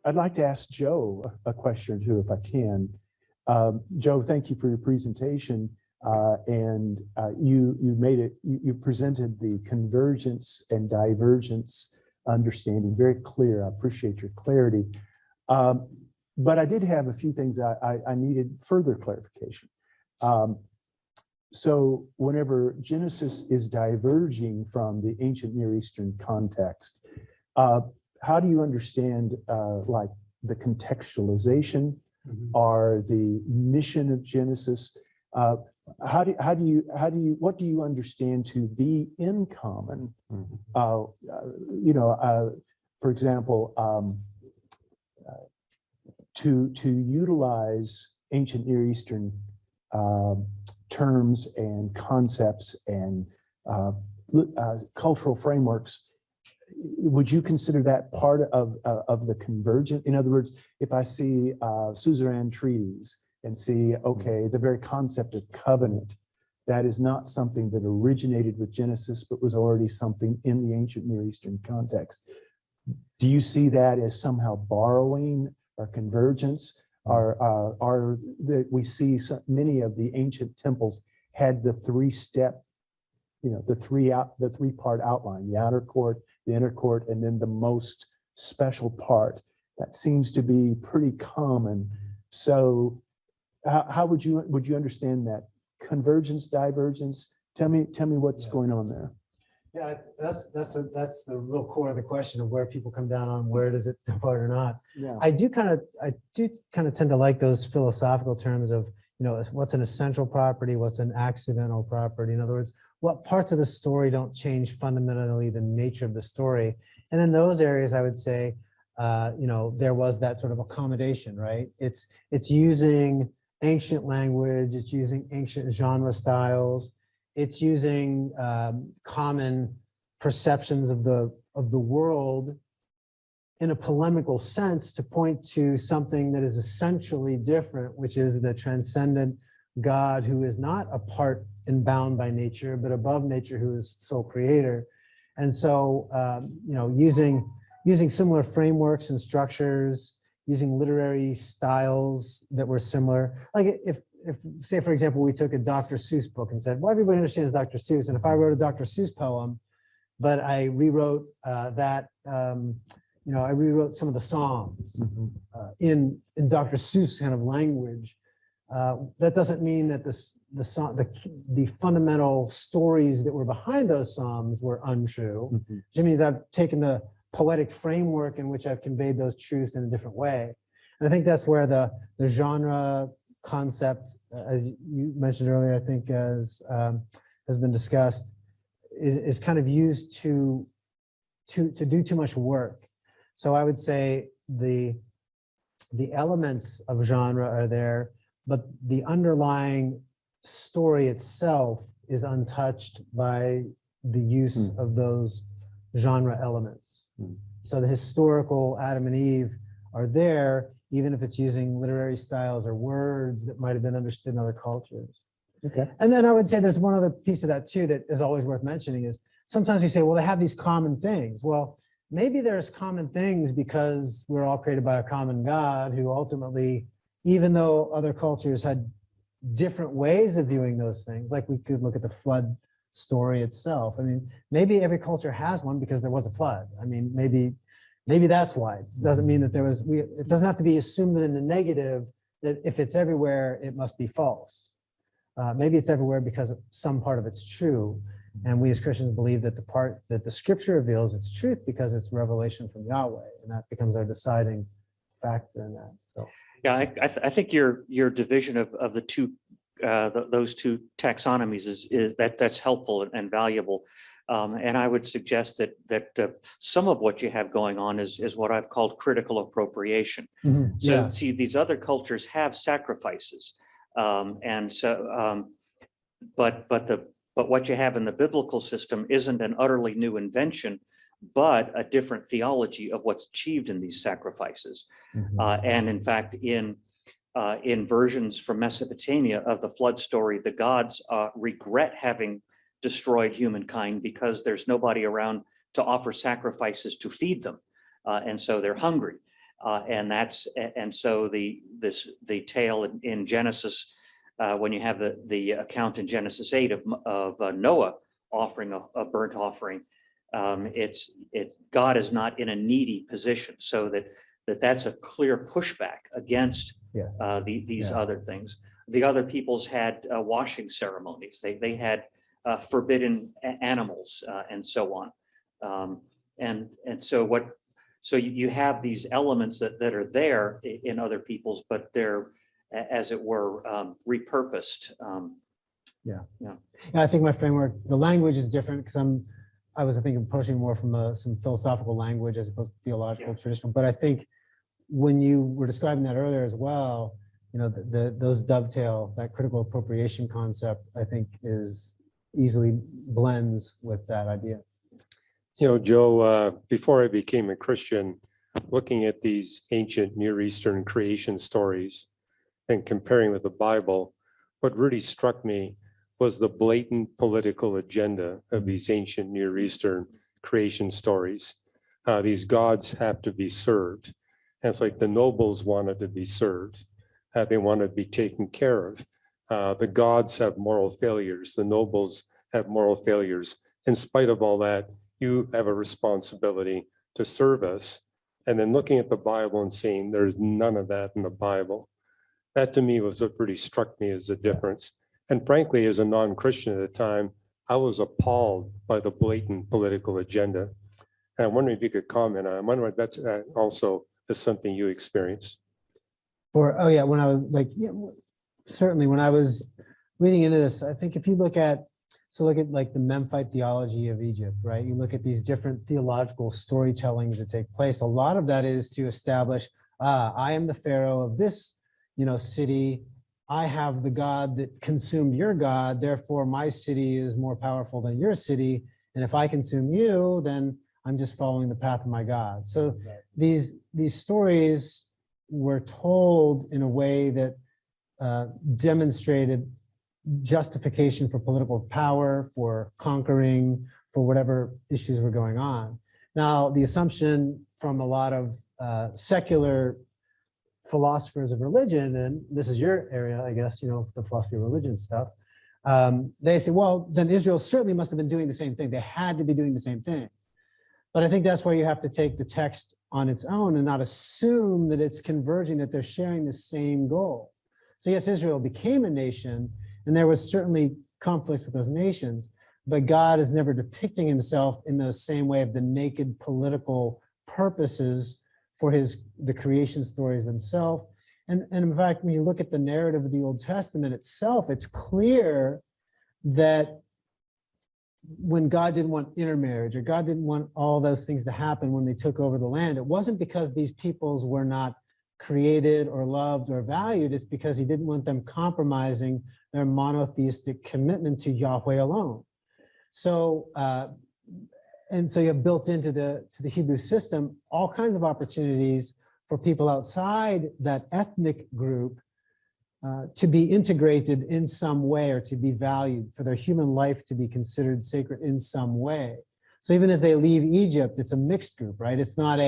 I'd like to ask Joe a question or two, if I can. Joe, thank you for your presentation. You presented the convergence and divergence understanding very clear. I appreciate your clarity. But I did have a few things I needed further clarification. So whenever Genesis is diverging from the ancient Near Eastern context, how do you understand like the contextualization or the mission of Genesis? What do you understand to be in common? For example, to utilize ancient Near Eastern terms and concepts and cultural frameworks, would you consider that part of the convergent? In other words, if I see suzerain treaties and see, okay, the very concept of covenant, that is not something that originated with Genesis, but was already something in the ancient Near Eastern context. Do you see that as somehow borrowing or convergence? Or that we see many of the ancient temples had the three-step, the three-part outline: the outer court, the inner court, and then the most special part. That seems to be pretty common. So, how would you understand that convergence, divergence? Tell me what's going on there. Yeah, that's the real core of the question of where people come down on where does it depart or not. Yeah. I do kind of tend to like those philosophical terms of, what's an essential property, what's an accidental property. In other words, what parts of the story don't change fundamentally the nature of the story. And in those areas, I would say, there was that sort of accommodation, right? It's using ancient language, it's using ancient genre styles, it's using common perceptions of the world in a polemical sense to point to something that is essentially different, which is the transcendent God who is not apart and bound by nature, but above nature, who is sole creator. And so, using similar frameworks and structures, using literary styles that were similar. Like if say, for example, we took a Dr. Seuss book and said, well, everybody understands Dr. Seuss. And if I wrote a Dr. Seuss poem, but I rewrote I rewrote some of the songs in Dr. Seuss kind of language. That doesn't mean that the fundamental stories that were behind those songs were untrue. It means I've taken the poetic framework in which I've conveyed those truths in a different way. And I think that's where the genre concept, as you mentioned earlier, I think has been discussed, is kind of used to do too much work. So I would say the elements of genre are there, but the underlying story itself is untouched by the use of those genre elements. So the historical Adam and Eve are there, even if it's using literary styles or words that might have been understood in other cultures. Okay. And then I would say there's one other piece of that too that is always worth mentioning is sometimes we say, well, they have these common things. Well, maybe there's common things because we're all created by a common God who ultimately, even though other cultures had different ways of viewing those things, like we could look at the flood story itself. I mean, maybe every culture has one because there was a flood. I mean, maybe that's why. It doesn't mean that it doesn't have to be assumed in the negative that if it's everywhere, it must be false. Maybe it's everywhere because some part of it's true. And we as Christians believe that the part that the scripture reveals its truth because it's revelation from Yahweh, and that becomes our deciding factor in that. So, yeah, I think your division of the two those two taxonomies is that's helpful and valuable. And I would suggest that some of what you have going on is what I've called critical appropriation. So see, these other cultures have sacrifices, and so but what you have in the biblical system isn't an utterly new invention, but a different theology of what's achieved in these sacrifices. And in fact, in versions from Mesopotamia of the flood story, the gods regret having destroyed humankind because there's nobody around to offer sacrifices to feed them. And so they're hungry. And so the tale in Genesis, when you have the account in Genesis 8 of Noah offering a burnt offering, it's God is not in a needy position, so that's a clear pushback against Yes. these Yeah. other things. The other peoples had washing ceremonies. They had forbidden animals and so on. So you have these elements that are there in other peoples, but they're, as it were, repurposed. Yeah, I think my framework, the language is different because I was thinking pushing more from some philosophical language as opposed to theological traditional. But I think when you were describing that earlier as well, those dovetail, that critical appropriation concept, I think is easily blends with that idea. Joe, before I became a Christian, looking at these ancient Near Eastern creation stories and comparing with the Bible, what really struck me was the blatant political agenda of these ancient Near Eastern creation stories. These gods have to be served. And it's like the nobles wanted to be served. They wanted to be taken care of. The gods have moral failures. The nobles have moral failures. In spite of all that, you have a responsibility to serve us. And then looking at the Bible and saying there's none of that in the Bible. That to me was what really struck me as the difference. And frankly, as a non-Christian at the time, I was appalled by the blatant political agenda. And I'm wondering if you could comment on it. I'm wondering if that's also is something you experienced. When I was certainly when I was reading into this, I think if you look at like the Memphite theology of Egypt, right? You look at these different theological storytellings that take place. A lot of that is to establish, I am the Pharaoh of this, city. I have the God that consumed your God. Therefore, my city is more powerful than your city. And if I consume you, then I'm just following the path of my God. So these stories were told in a way that demonstrated justification for political power, for conquering, for whatever issues were going on. Now, the assumption from a lot of secular philosophers of religion, and this is your area, I guess, the philosophy of religion stuff, they say, well, then Israel certainly must have been doing the same thing. They had to be doing the same thing. But I think that's where you have to take the text on its own and not assume that it's converging, that they're sharing the same goal. So yes, Israel became a nation, and there was certainly conflicts with those nations, but God is never depicting himself in the same way of the naked political purposes for the creation stories themselves. And in fact, when you look at the narrative of the Old Testament itself, it's clear that when God didn't want intermarriage, or God didn't want all those things to happen when they took over the land, it wasn't because these peoples were not created or loved or valued. It's because he didn't want them compromising their monotheistic commitment to Yahweh alone. So, and so you have built into the Hebrew system all kinds of opportunities for people outside that ethnic group to be integrated in some way, or to be valued, for their human life to be considered sacred in some way. So even as they leave Egypt, it's a mixed group, right? It's not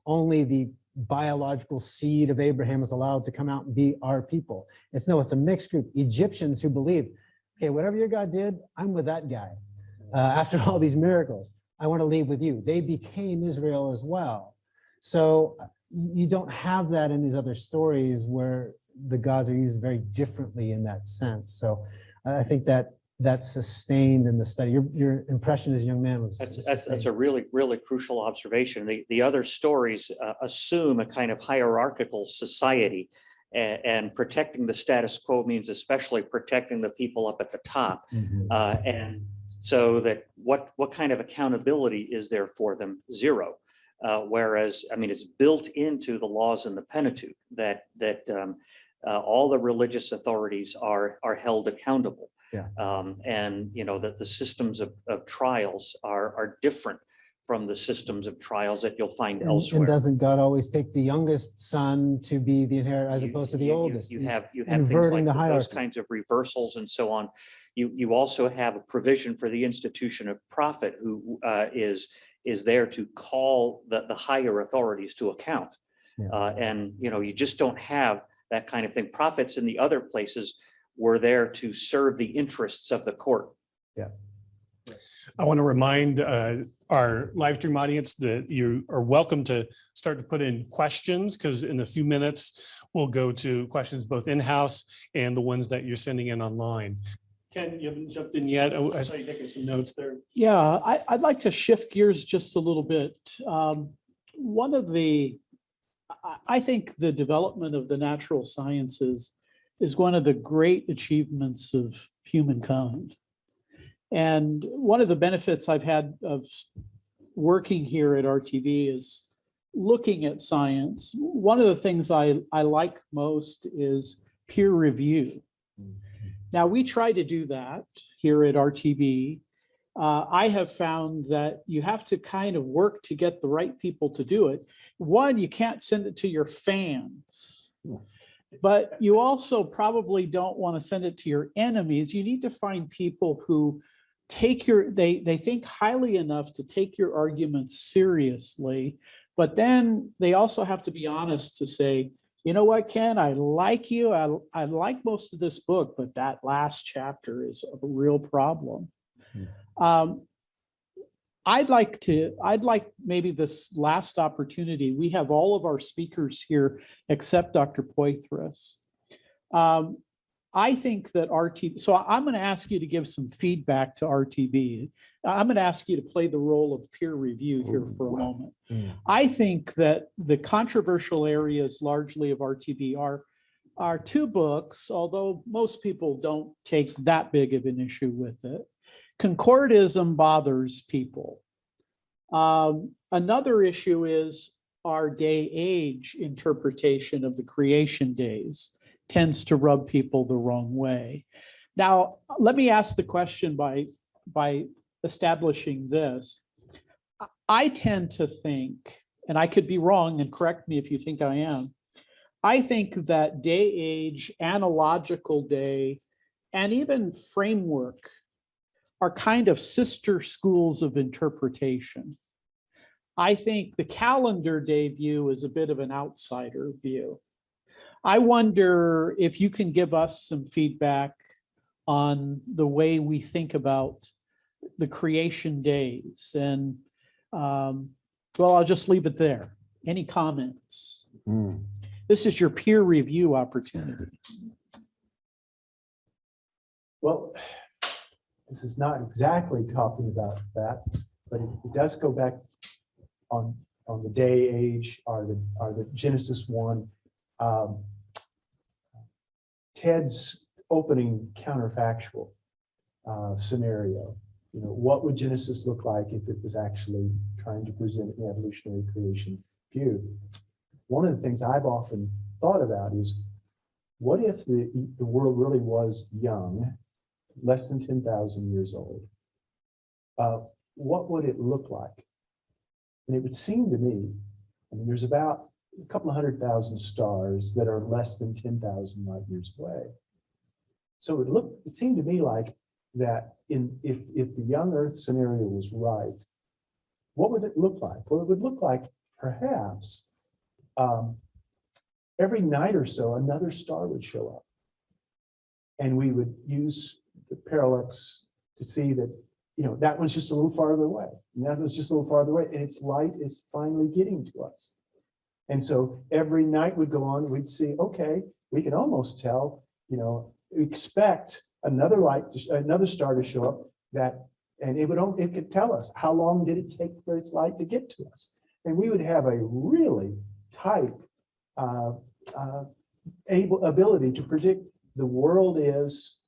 only the biological seed of Abraham is allowed to come out and be our people. It's a mixed group. Egyptians who believe, okay, whatever your God did, I'm with that guy. After all these miracles, I want to leave with you. They became Israel as well. So you don't have that in these other stories where the gods are used very differently in that sense. So I think that's sustained in the study. Your impression as a young man was that's a really, really crucial observation. The other stories assume a kind of hierarchical society, and protecting the status quo means especially protecting the people up at the top. And so that what kind of accountability is there for them? Zero. Whereas, it's built into the laws in the Pentateuch that all the religious authorities are held accountable. Yeah. And that the systems of trials are different from the systems of trials that you'll find elsewhere. And doesn't God always take the youngest son to be the inheritor as opposed to the oldest? You have inverting things the like those hierarchy. kinds of reversals and so on. You also have a provision for the institution of prophet, who is there to call the higher authorities to account. And, you just don't have that kind of thing. Prophets in the other places were there to serve the interests of the court. I want to remind our live stream audience that you are welcome to start to put in questions, because in a few minutes, we'll go to questions both in-house and the ones that you're sending in online. Ken, you haven't jumped in yet. Oh, I saw you taking some notes there. Yeah, I'd like to shift gears just a little bit. I think the development of the natural sciences is one of the great achievements of humankind. And one of the benefits I've had of working here at RTV is looking at science. One of the things I like most is peer review. Now, we try to do that here at RTV. I have found that you have to kind of work to get the right people to do it. One, you can't send it to your fans, but you also probably don't want to send it to your enemies. You need to find people who they think highly enough to take your arguments seriously, but then they also have to be honest to say, you know what, Ken, I like you. I like most of this book, but that last chapter is a real problem. I'd like maybe this last opportunity. We have all of our speakers here except Dr. Poitras. I think that RTV, so I'm going to ask you to give some feedback to RTV. I'm going to ask you to play the role of peer review here for a moment. I think that the controversial areas largely of RTV are two books, although most people don't take that big of an issue with it. Concordism bothers people. Another issue is our day-age interpretation of the creation days tends to rub people the wrong way. Now, let me ask the question by establishing this. I tend to think, and I could be wrong, and correct me if you think I am, I think that day-age, analogical day, and even framework are kind of sister schools of interpretation. I think the calendar day view is a bit of an outsider view. I wonder if you can give us some feedback on the way we think about the creation days. And well, I'll just leave it there. Any comments? This is your peer review opportunity. Well, this is not exactly talking about that, but it does go back on the day age or the Genesis 1. Ted's opening counterfactual scenario. What would Genesis look like if it was actually trying to present an evolutionary creation view? One of the things I've often thought about is, what if the world really was young, less than 10,000 years old? What would it look like? And it would seem to me, there's about a couple of 100,000 stars that are less than 10,000 light years away. So it seemed to me like that if the young Earth scenario was right, what would it look like? Well, it would look like perhaps every night or so, another star would show up. And we would use the parallax to see that, that one's just a little farther away. And that one's just a little farther away. And its light is finally getting to us. And so every night would go on, we'd see, okay, we can almost tell, expect another star to show up and it could tell us how long did it take for its light to get to us. And we would have a really tight ability to predict the world is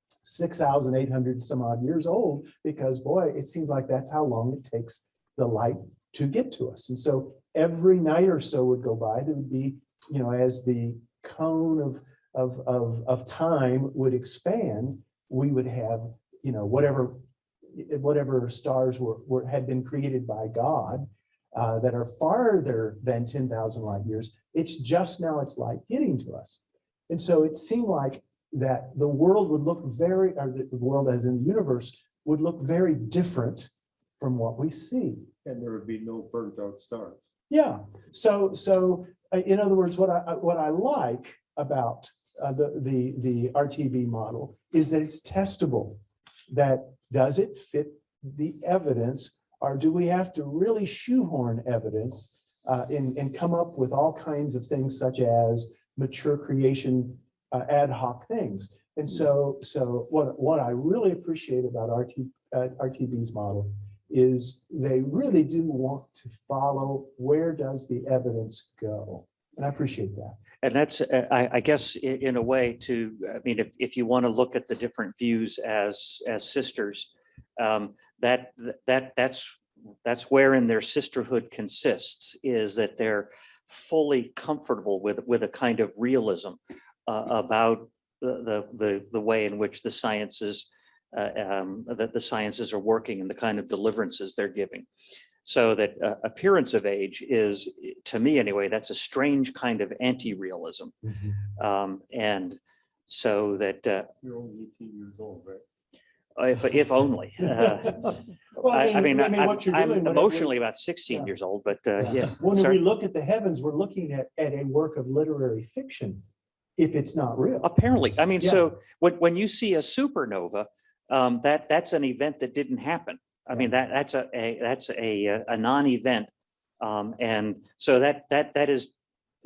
6,800 some odd years old, because boy, it seems like that's how long it takes the light to get to us. And so every night or so would go by, there would be, as the cone of time would expand, we would have, whatever stars had been created by God that are farther than 10,000 light years. It's just now its light getting to us. And so it seemed like that the world would look the world as in the universe would look very different from what we see. And there would be no burnt out stars. Yeah, so in other words, what I like about the RTV model is that it's testable. That does it fit the evidence, or do we have to really shoehorn evidence and come up with all kinds of things such as mature creation ad hoc things? And so what I really appreciate about RTV's model is they really do want to follow where does the evidence go. And I appreciate that. And that's, I guess, in a way to, I mean, if you want to look at the different views as sisters, that's wherein their sisterhood consists, is that they're fully comfortable with a kind of realism about the way in which the sciences are working and the kind of deliverances they're giving. So that appearance of age is, to me anyway, that's a strange kind of anti-realism. And so that You're only 18 years old, right? if only. Well, I mean, what you're I'm doing, emotionally about 16 Yeah. years old, but yeah. When sorry. we look at the heavens, we're looking at a work of literary fiction, if it's not real. Apparently, I mean, Yeah. so when you see a supernova, that's an event that didn't happen. I mean, that's a non-event, and so that is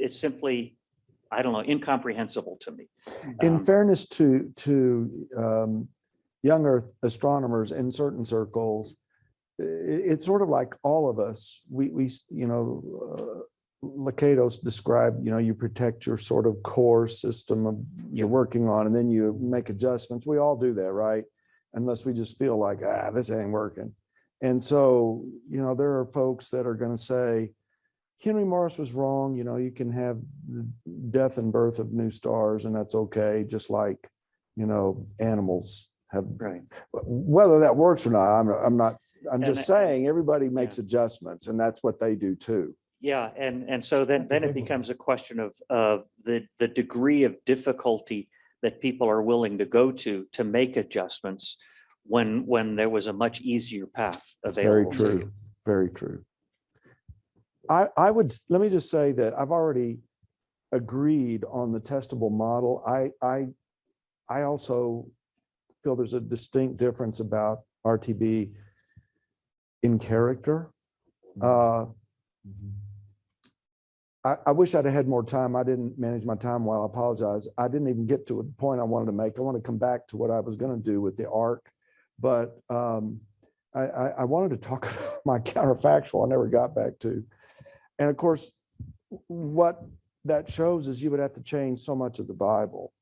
simply, I don't know, incomprehensible to me. In fairness to young Earth astronomers in certain circles, it's sort of like all of us. We Lakatos described, you protect your sort of core system of you're working on, and then you make adjustments. We all do that, right? Unless we just feel like, this ain't working. And so, there are folks that are going to say, Henry Morris was wrong. You can have the death and birth of new stars, and that's okay. Just like, animals have, Right. Whether that works or not, I'm just And saying everybody makes adjustments, and that's what they do too. Yeah, and so then it becomes a question of the degree of difficulty that people are willing to go to make adjustments when there was a much easier path That's very available to true. you. Very true. I would, let me just say that I've already agreed on the testable model. I also feel there's a distinct difference about RTB in character. I wish I'd have had more time. I didn't manage my time well. I apologize. I didn't even get to the point I wanted to make. I want to come back to what I was going to do with the arc, but I wanted to talk about my counterfactual. I never got back to. And of course, what that shows is you would have to change so much of the Bible.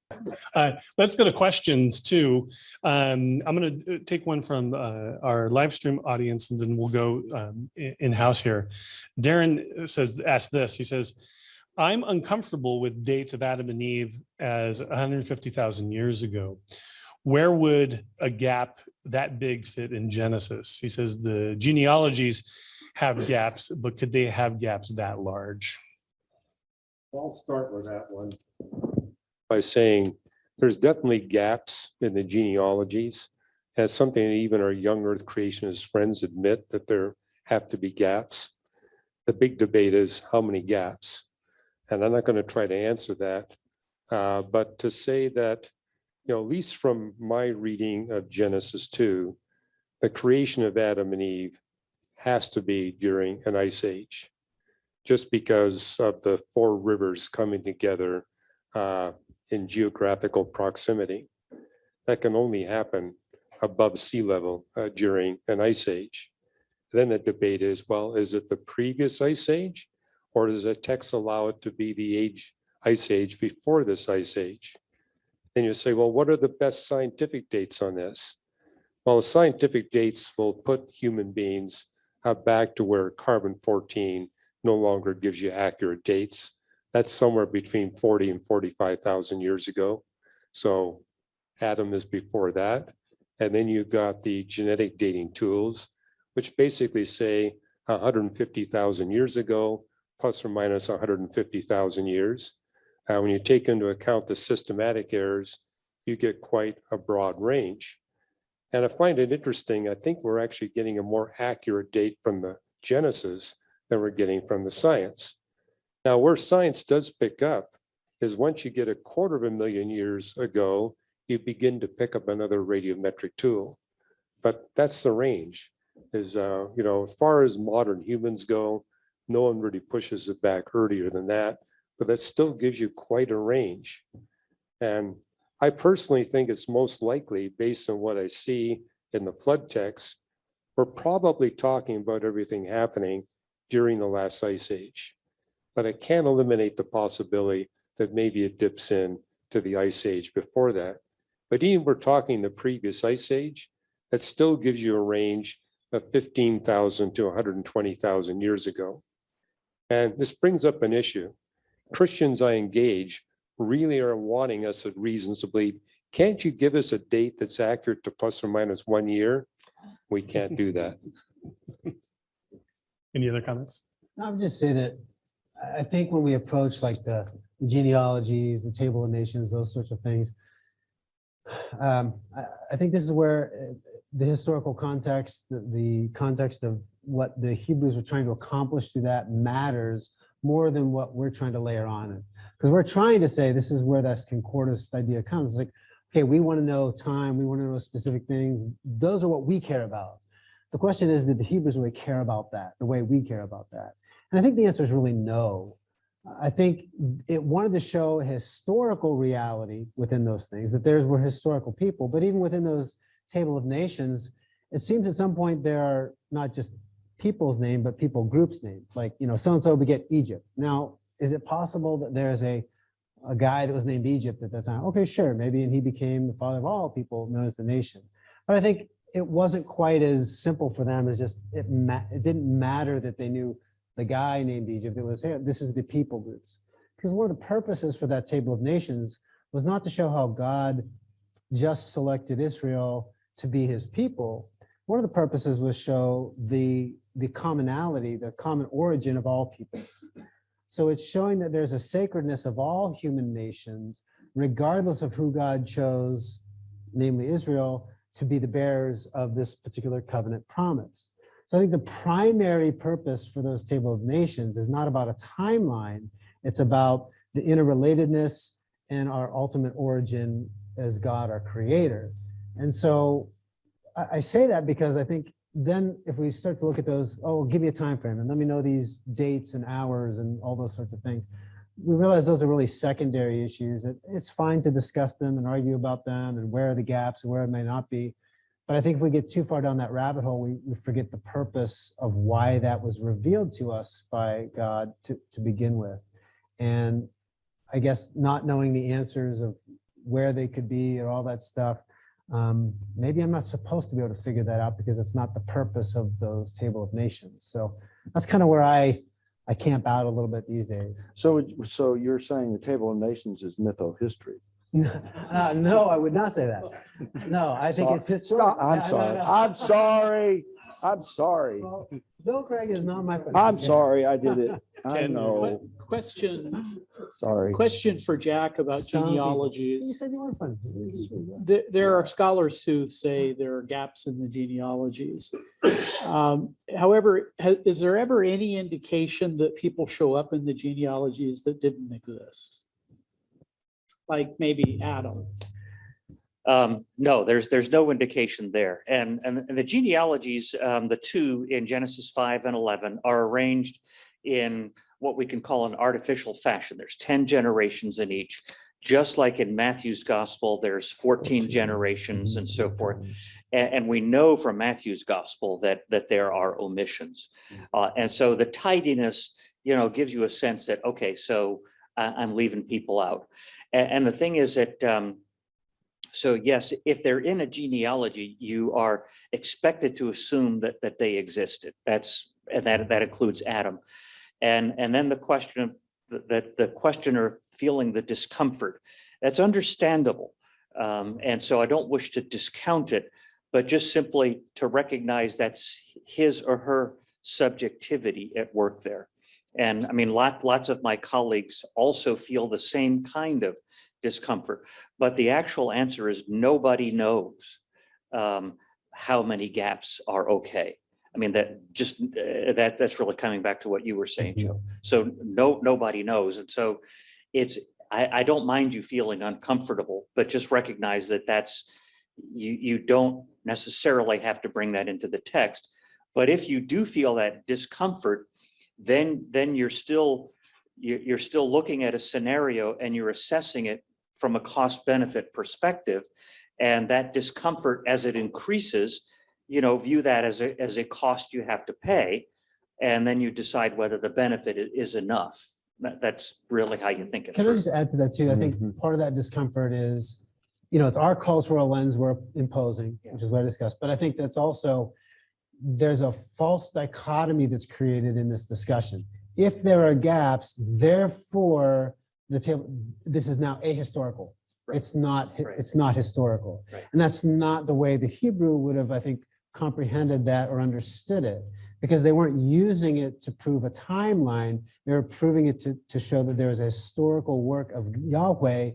Let's go to questions too. I'm going to take one from our live stream audience, and then we'll go in-house here. Darren asks this. He says, I'm uncomfortable with dates of Adam and Eve as 150,000 years ago. Where would a gap that big fit in Genesis? He says the genealogies have gaps, but could they have gaps that large? I'll start with that one by saying there's definitely gaps in the genealogies. That's something that even our young Earth creationist friends admit, that there have to be gaps. The big debate is how many gaps. And I'm not going to try to answer that. But to say that, at least from my reading of Genesis 2, the creation of Adam and Eve has to be during an ice age, just because of the four rivers coming together in geographical proximity. That can only happen above sea level during an ice age. Then the debate is, well, is it the previous ice age, or does the text allow it to be the ice age before this ice age? Then you say, well, what are the best scientific dates on this? Well, the scientific dates will put human beings back to where carbon-14 no longer gives you accurate dates. That's somewhere between 40 and 45,000 years ago. So Adam is before that. And then you've got the genetic dating tools, which basically say 150,000 years ago, plus or minus 150,000 years. When you take into account the systematic errors, you get quite a broad range. And I find it interesting. I think we're actually getting a more accurate date from the Genesis than we're getting from the science. Now, where science does pick up is once you get 250,000 years ago, you begin to pick up another radiometric tool. But that's the range. Is as far as modern humans go, no one really pushes it back earlier than that, but that still gives you quite a range. And I personally think it's most likely, based on what I see in the flood text, we're probably talking about everything happening during the last ice age. But I can't eliminate the possibility that maybe it dips in to the ice age before that. But even we're talking the previous ice age, that still gives you a range of 15,000 to 120,000 years ago. And this brings up an issue. Christians I engage really are wanting us at reasons to believe, can't you give us a date that's accurate to plus or minus 1 year? We can't do that. Any other comments? I would just say that I think when we approach like the genealogies, the table of nations, those sorts of things, I think this is where the historical context, the context of what the Hebrews were trying to accomplish through that matters more than what we're trying to layer on it. Because we're trying to say this is where that concordist idea comes. It's like, okay, we want to know time, we want to know specific things. Those are what we care about. The question is, did the Hebrews really care about that the way we care about that? And I think the answer is really no. I think it wanted to show historical reality within those things, that there were historical people, but even within those table of nations, it seems at some point there are not just people's name, but people groups name, like, so-and-so beget Egypt. Now, is it possible that there's a guy that was named Egypt at that time? Okay, sure, maybe, and he became the father of all people known as the nation. But I think it wasn't quite as simple for them as just, it didn't matter that they knew the guy named Egypt. It was, hey, this is the people groups. Because one of the purposes for that table of nations was not to show how God just selected Israel to be his people. One of the purposes was show the commonality, the common origin of all peoples. So it's showing that there's a sacredness of all human nations, regardless of who God chose, namely Israel, to be the bearers of this particular covenant promise. So I think the primary purpose for those table of nations is not about a timeline. It's about the interrelatedness and our ultimate origin as God, our creator. And so I say that because I think then if we start to look at those, oh, give me a time frame and let me know these dates and hours and all those sorts of things, we realize those are really secondary issues. It's fine to discuss them and argue about them and where are the gaps and where it may not be. But I think if we get too far down that rabbit hole, we forget the purpose of why that was revealed to us by God to begin with. And I guess not knowing the answers of where they could be or all that stuff, maybe I'm not supposed to be able to figure that out because it's not the purpose of those table of nations. So that's kind of where I camp out a little bit these days. So you're saying the table of nations is mytho-history? No, I would not say that. No, I think it's historical. I'm sorry. I'm sorry. I'm sorry. Well, Bill Craig is not my friend. I'm sorry. I did it. I Ken, know. Sorry. Question for Jack about Some people- You genealogies. said you weren't funny. There are scholars who say there are gaps in the genealogies. However, is there ever any indication that people show up in the genealogies that didn't exist? Like maybe Adam. No, there's no indication there. And the genealogies, the two in Genesis 5 and 11 are arranged in what we can call an artificial fashion. There's 10 generations in each, just like in Matthew's gospel, there's 14 generations and so forth. And we know from Matthew's gospel that there are omissions. And so the tidiness, gives you a sense that, okay, so I'm leaving people out. And the thing is that, so yes, if they're in a genealogy, you are expected to assume that they existed. That includes Adam. And then the question that the questioner feeling the discomfort, that's understandable. And so I don't wish to discount it, but just simply to recognize that's his or her subjectivity at work there. And I mean, lots of my colleagues also feel the same kind of discomfort, but the actual answer is nobody knows how many gaps are okay. I mean, that's really coming back to what you were saying, Joe. So nobody knows. And so I don't mind you feeling uncomfortable, but just recognize that you don't necessarily have to bring that into the text. But if you do feel that discomfort, then you're still looking at a scenario and you're assessing it from a cost benefit perspective. And that discomfort, as it increases, view that as a cost you have to pay. And then you decide whether the benefit is enough. That's really how you think it Can I through. just add to that too? I think part of that discomfort is, it's our cultural lens we're imposing, which is what I discussed. But I think that's also, there's a false dichotomy that's created in this discussion. If there are gaps, therefore this is now ahistorical. Right. It's not historical. Right. And that's not the way the Hebrew would have, I think, comprehended that or understood it, because they weren't using it to prove a timeline. They were proving it to show that there was a historical work of Yahweh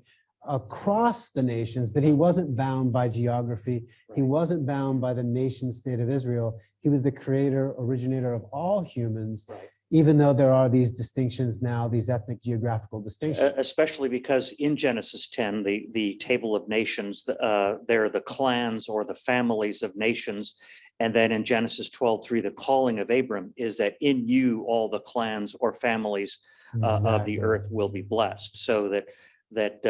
across the nations, that he wasn't bound by geography. Right. He wasn't bound by the nation state of Israel. He was the creator, originator of all humans. Right. Even though there are these distinctions now, these ethnic geographical distinctions. Especially because in Genesis 10, the table of nations, there are the clans or the families of nations. And then in Genesis 12:3, the calling of Abram is that in you, all the clans or families of the earth will be blessed. So that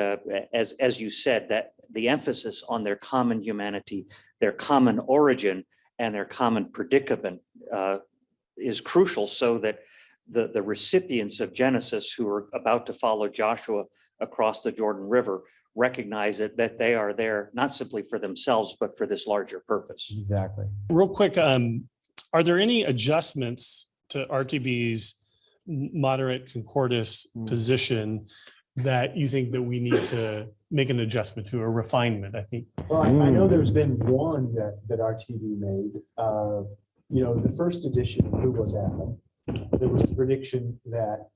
as you said, that the emphasis on their common humanity, their common origin, and their common predicament is crucial, so that the recipients of Genesis who are about to follow Joshua across the Jordan River recognize that they are there not simply for themselves, but for this larger purpose. Exactly. Real quick, are there any adjustments to RTB's moderate concordis position that you think that we need to make an adjustment to, a refinement, I think? Well, I know there's been one that RTB made. The first edition, who was Adam? There was the prediction that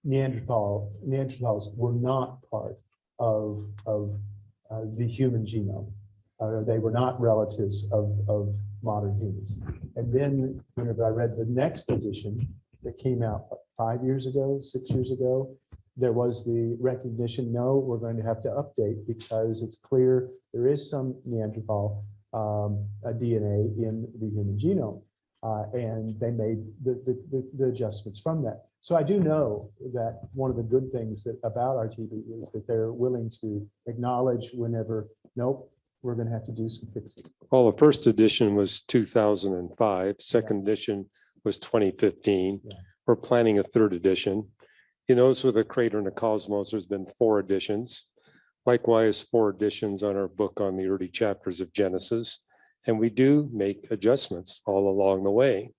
Neanderthals were not part of the human genome. They were not relatives of modern humans. And then whenever I read the next edition that came out 5 years ago, 6 years ago, there was the recognition, no, we're going to have to update because it's clear there is some Neanderthal DNA in the human genome. And they made the adjustments from that. So I do know that one of the good things about RTB is that they're willing to acknowledge whenever, nope, we're going to have to do some fixing. Well, the first edition was 2005. Second edition was 2015. Yeah. We're planning a third edition. With the Creator and the Cosmos, there's been 4 editions. Likewise, 4 editions on our book on the early chapters of Genesis. And we do make adjustments all along the way.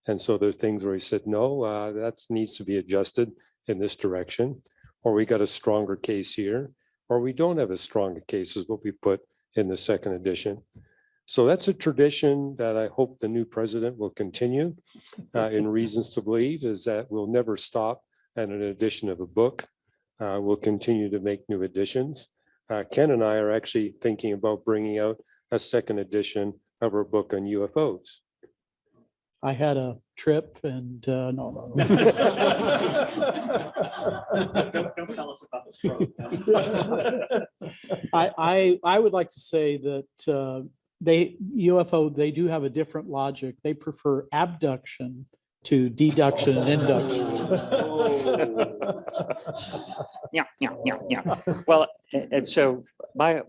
And so there are things where we said, no, that needs to be adjusted in this direction, or we got a stronger case here, or we don't have a stronger case is what we put in the second edition. So that's a tradition that I hope the new president will continue. In Reasons to Believe is that we'll never stop at an edition of a book. We'll continue to make new editions. Ken and I are actually thinking about bringing out a second edition of our book on UFOs. I had a trip and no. Don't tell us about this program. I would like to say that they do have a different logic. They prefer abduction to deduction and induction. Yeah. Well, and so my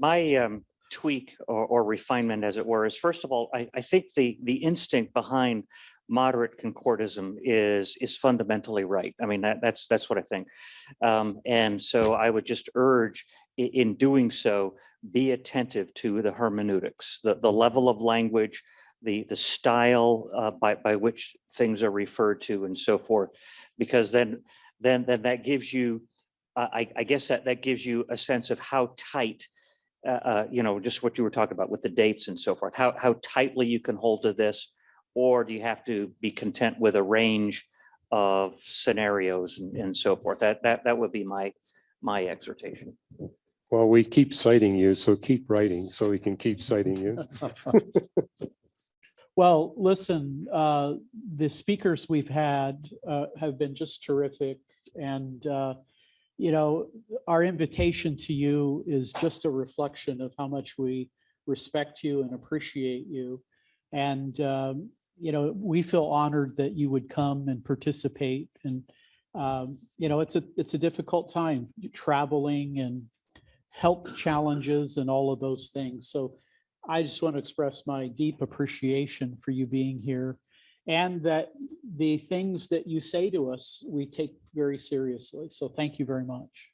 tweak or refinement, as it were, is first of all, I think the instinct behind moderate concordism is fundamentally right. I mean, that's what I think. And so I would just urge, in doing so, be attentive to the hermeneutics, the level of language, the style by which things are referred to, and so forth, because then that gives you, I guess that gives you a sense of how tight, just what you were talking about with the dates and so forth, how tightly you can hold to this, or do you have to be content with a range of scenarios and so forth? That would be my exhortation. Well, we keep citing you, so keep writing so we can keep citing you. Well, listen, the speakers we've had have been just terrific. And, you know, our invitation to you is just a reflection of how much we respect you and appreciate you. And, you know, we feel honored that you would come and participate. And, you know, it's a difficult time traveling and health challenges and all of those things. So I just want to express my deep appreciation for you being here, and that the things that you say to us, we take very seriously. So thank you very much.